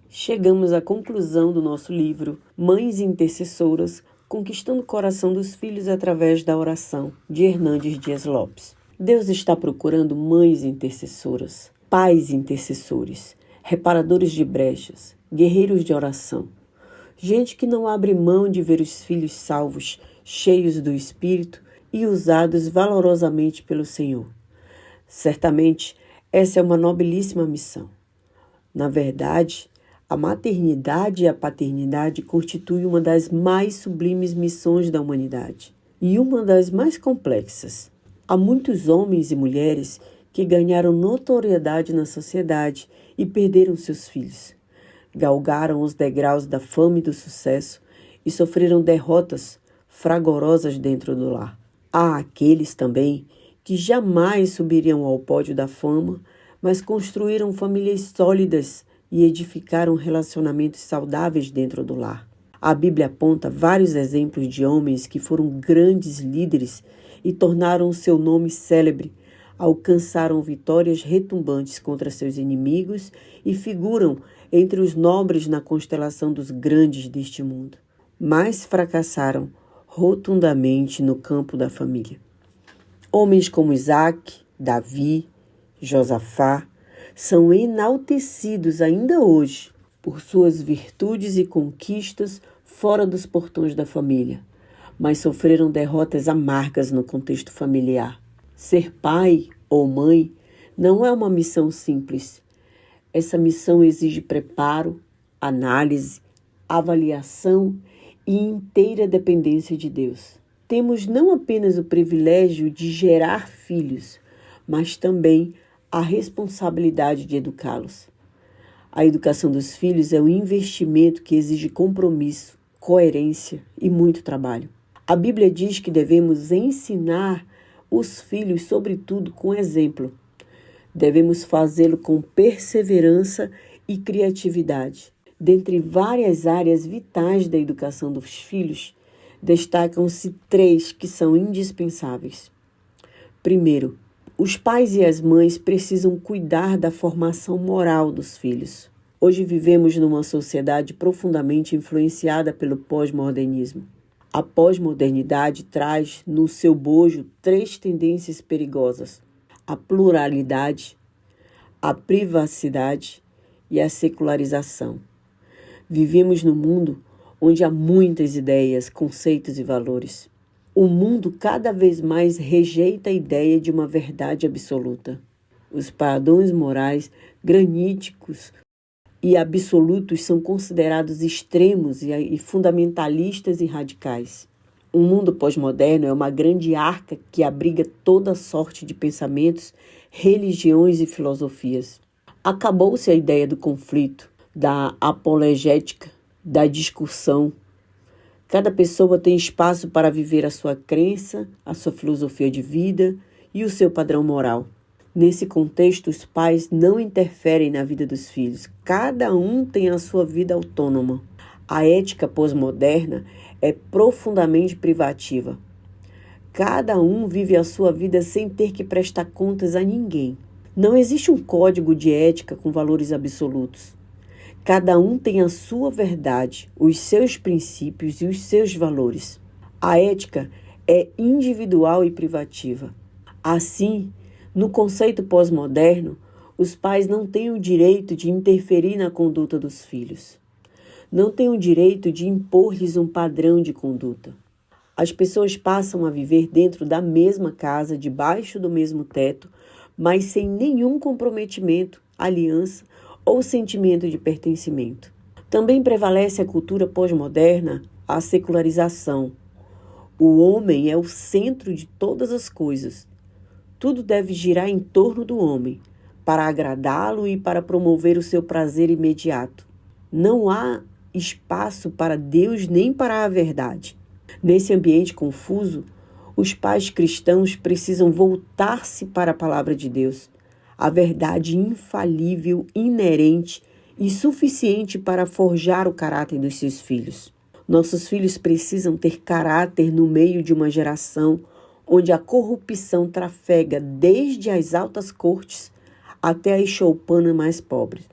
Chegamos à conclusão do nosso livro Mães Intercessoras, Conquistando o Coração dos Filhos através da Oração, de Hernandes Dias Lopes. Deus está procurando mães intercessoras, pais intercessores, reparadores de brechas, guerreiros de oração. Gente que não abre mão de ver os filhos salvos, cheios do Espírito e usados valorosamente pelo Senhor. Certamente, essa é uma nobilíssima missão. Na verdade, a maternidade e a paternidade constituem uma das mais sublimes missões da humanidade e uma das mais complexas. Há muitos homens e mulheres que ganharam notoriedade na sociedade e perderam seus filhos. Galgaram os degraus da fama e do sucesso e sofreram derrotas fragorosas dentro do lar. Há aqueles também que jamais subiriam ao pódio da fama, mas construíram famílias sólidas e edificaram relacionamentos saudáveis dentro do lar. A Bíblia aponta vários exemplos de homens que foram grandes líderes e tornaram o seu nome célebre, alcançaram vitórias retumbantes contra seus inimigos e figuram entre os nobres na constelação dos grandes deste mundo, mas fracassaram rotundamente no campo da família. Homens como Isaac, Davi, Josafá, são enaltecidos ainda hoje por suas virtudes e conquistas fora dos portões da família, mas sofreram derrotas amargas no contexto familiar. Ser pai ou mãe não é uma missão simples. Essa missão exige preparo, análise, avaliação e inteira dependência de Deus. Temos não apenas o privilégio de gerar filhos, mas também a responsabilidade de educá-los. A educação dos filhos é um investimento que exige compromisso, coerência e muito trabalho. A Bíblia diz que devemos ensinar os filhos, sobretudo, com exemplo. Devemos fazê-lo com perseverança e criatividade. Dentre várias áreas vitais da educação dos filhos, destacam-se 3 que são indispensáveis. Primeiro, os pais e as mães precisam cuidar da formação moral dos filhos. Hoje vivemos numa sociedade profundamente influenciada pelo pós-modernismo. A pós-modernidade traz no seu bojo 3 tendências perigosas: a pluralidade, a privacidade e a secularização. Vivemos num mundo onde há muitas ideias, conceitos e valores. O mundo cada vez mais rejeita a ideia de uma verdade absoluta. Os padrões morais graníticos e absolutos são considerados extremos e fundamentalistas e radicais. O mundo pós-moderno é uma grande arca que abriga toda sorte de pensamentos, religiões e filosofias. Acabou-se a ideia do conflito, da apologética, da discussão. Cada pessoa tem espaço para viver a sua crença, a sua filosofia de vida e o seu padrão moral. Nesse contexto, os pais não interferem na vida dos filhos. Cada um tem a sua vida autônoma. A ética pós-moderna é profundamente privativa. Cada um vive a sua vida sem ter que prestar contas a ninguém. Não existe um código de ética com valores absolutos. Cada um tem a sua verdade, os seus princípios e os seus valores. A ética é individual e privativa. Assim, no conceito pós-moderno, os pais não têm o direito de interferir na conduta dos filhos. Não têm o direito de impor-lhes um padrão de conduta. As pessoas passam a viver dentro da mesma casa, debaixo do mesmo teto, mas sem nenhum comprometimento, aliança ou sentimento de pertencimento. Também prevalece a cultura pós-moderna, a secularização. O homem é o centro de todas as coisas. Tudo deve girar em torno do homem, para agradá-lo e para promover o seu prazer imediato. Não há espaço para Deus nem para a verdade. Nesse ambiente confuso, os pais cristãos precisam voltar-se para a palavra de Deus, a verdade infalível, inerente e suficiente para forjar o caráter dos seus filhos. Nossos filhos precisam ter caráter no meio de uma geração onde a corrupção trafega desde as altas cortes até as choupanas mais pobres.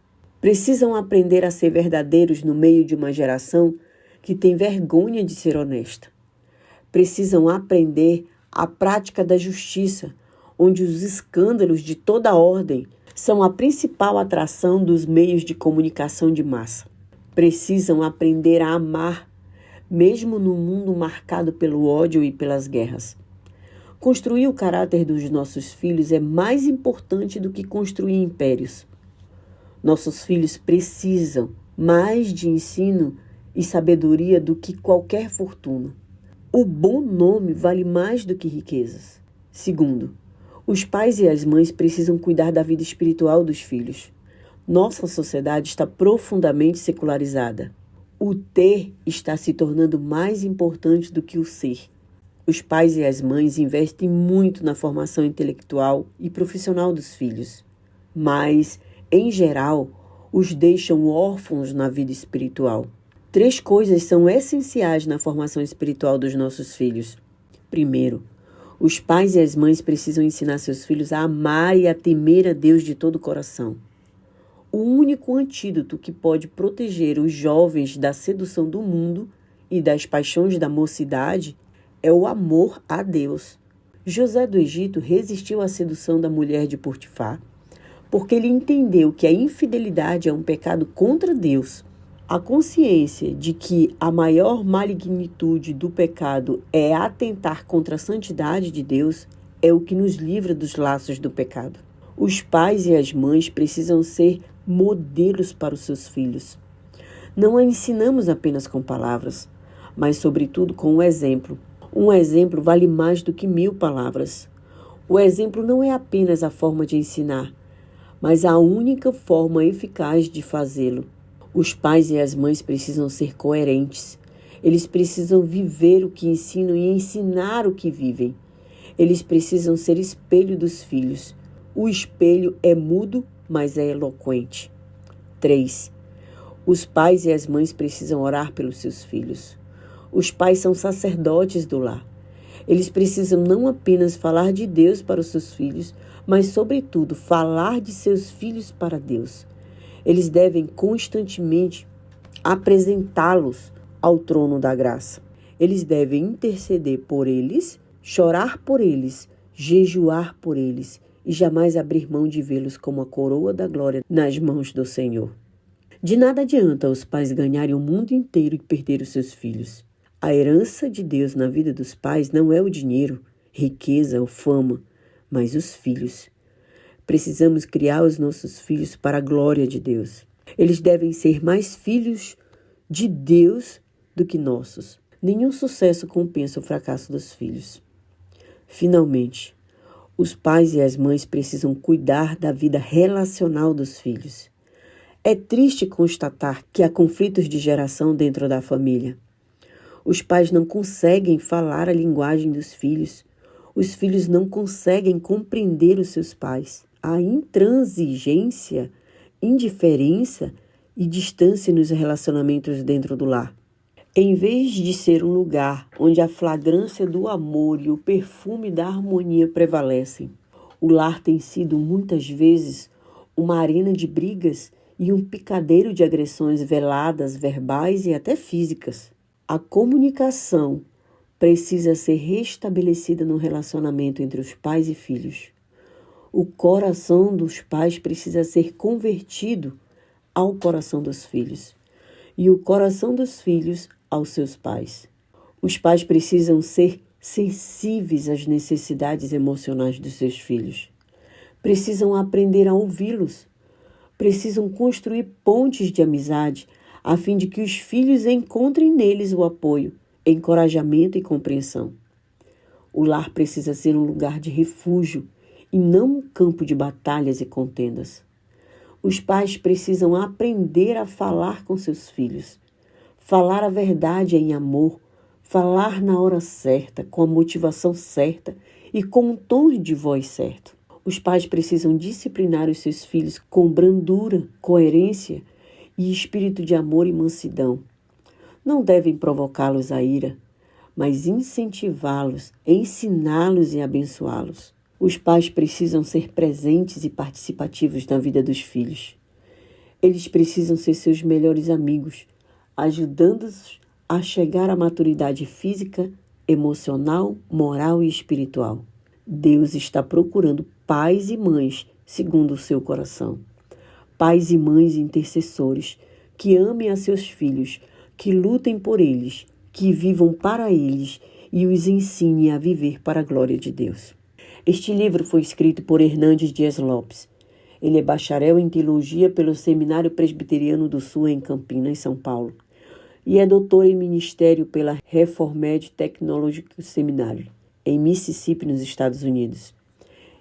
Precisam aprender a ser verdadeiros no meio de uma geração que tem vergonha de ser honesta. Precisam aprender a prática da justiça, onde os escândalos de toda ordem são a principal atração dos meios de comunicação de massa. Precisam aprender a amar, mesmo num mundo marcado pelo ódio e pelas guerras. Construir o caráter dos nossos filhos é mais importante do que construir impérios. Nossos filhos precisam mais de ensino e sabedoria do que qualquer fortuna. O bom nome vale mais do que riquezas. Segundo, os pais e as mães precisam cuidar da vida espiritual dos filhos. Nossa sociedade está profundamente secularizada. O ter está se tornando mais importante do que o ser. Os pais e as mães investem muito na formação intelectual e profissional dos filhos, mas, em geral, os deixam órfãos na vida espiritual. 3 coisas são essenciais na formação espiritual dos nossos filhos. Primeiro, os pais e as mães precisam ensinar seus filhos a amar e a temer a Deus de todo o coração. O único antídoto que pode proteger os jovens da sedução do mundo e das paixões da mocidade é o amor a Deus. José do Egito resistiu à sedução da mulher de Potifar, porque ele entendeu que a infidelidade é um pecado contra Deus. A consciência de que a maior malignitude do pecado é atentar contra a santidade de Deus é o que nos livra dos laços do pecado. Os pais e as mães precisam ser modelos para os seus filhos. Não a ensinamos apenas com palavras, mas sobretudo com o exemplo. Um exemplo vale mais do que 1000 palavras. O exemplo não é apenas a forma de ensinar, mas a única forma eficaz de fazê-lo. Os pais e as mães precisam ser coerentes. Eles precisam viver o que ensinam e ensinar o que vivem. Eles precisam ser espelho dos filhos. O espelho é mudo, mas é eloquente. 3. Os pais e as mães precisam orar pelos seus filhos. Os pais são sacerdotes do lar. Eles precisam não apenas falar de Deus para os seus filhos, mas, sobretudo, falar de seus filhos para Deus. Eles devem constantemente apresentá-los ao trono da graça. Eles devem interceder por eles, chorar por eles, jejuar por eles e jamais abrir mão de vê-los como a coroa da glória nas mãos do Senhor. De nada adianta os pais ganharem o mundo inteiro e perder os seus filhos. A herança de Deus na vida dos pais não é o dinheiro, riqueza ou fama, mas os filhos. Precisamos criar os nossos filhos para a glória de Deus. Eles devem ser mais filhos de Deus do que nossos. Nenhum sucesso compensa o fracasso dos filhos. Finalmente, os pais e as mães precisam cuidar da vida relacional dos filhos. É triste constatar que há conflitos de geração dentro da família. Os pais não conseguem falar a linguagem dos filhos. Os filhos não conseguem compreender os seus pais. Há intransigência, indiferença e distância nos relacionamentos dentro do lar. Em vez de ser um lugar onde a flagrância do amor e o perfume da harmonia prevalecem, o lar tem sido muitas vezes uma arena de brigas e um picadeiro de agressões veladas, verbais e até físicas. A comunicação precisa ser restabelecida no relacionamento entre os pais e filhos. O coração dos pais precisa ser convertido ao coração dos filhos e o coração dos filhos aos seus pais. Os pais precisam ser sensíveis às necessidades emocionais dos seus filhos. Precisam aprender a ouvi-los. Precisam construir pontes de amizade a fim de que os filhos encontrem neles o apoio, encorajamento e compreensão. O lar precisa ser um lugar de refúgio e não um campo de batalhas e contendas. Os pais precisam aprender a falar com seus filhos, falar a verdade em amor, falar na hora certa, com a motivação certa e com um tom de voz certo. Os pais precisam disciplinar os seus filhos com brandura, coerência e espírito de amor e mansidão. Não devem provocá-los à ira, mas incentivá-los, ensiná-los e abençoá-los. Os pais precisam ser presentes e participativos na vida dos filhos. Eles precisam ser seus melhores amigos, ajudando-os a chegar à maturidade física, emocional, moral e espiritual. Deus está procurando pais e mães segundo o seu coração. Pais e mães intercessores que amem a seus filhos, que lutem por eles, que vivam para eles e os ensinem a viver para a glória de Deus. Este livro foi escrito por Hernandes Dias Lopes. Ele é bacharel em teologia pelo Seminário Presbiteriano do Sul em Campinas, São Paulo, e é doutor em ministério pela Reformed Theological Seminary, em Mississippi, nos Estados Unidos.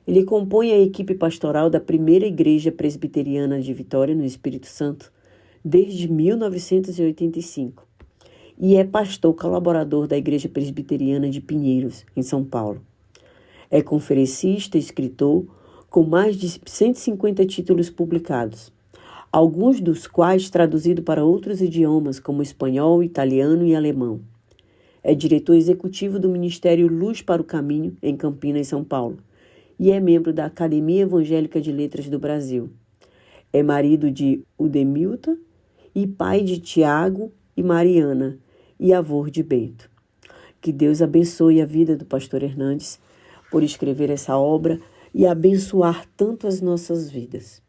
Ele compõe a equipe pastoral da primeira Igreja Presbiteriana de Vitória, no Espírito Santo, desde 1985, e é pastor colaborador da Igreja Presbiteriana de Pinheiros, em São Paulo. É conferencista e escritor, com mais de 150 títulos publicados, alguns dos quais traduzidos para outros idiomas, como espanhol, italiano e alemão. É diretor executivo do Ministério Luz para o Caminho, em Campinas, São Paulo, e é membro da Academia Evangélica de Letras do Brasil. É marido de Udemilta e pai de Tiago e Mariana, e avô de Bento. Que Deus abençoe a vida do pastor Hernandes por escrever essa obra e abençoar tanto as nossas vidas.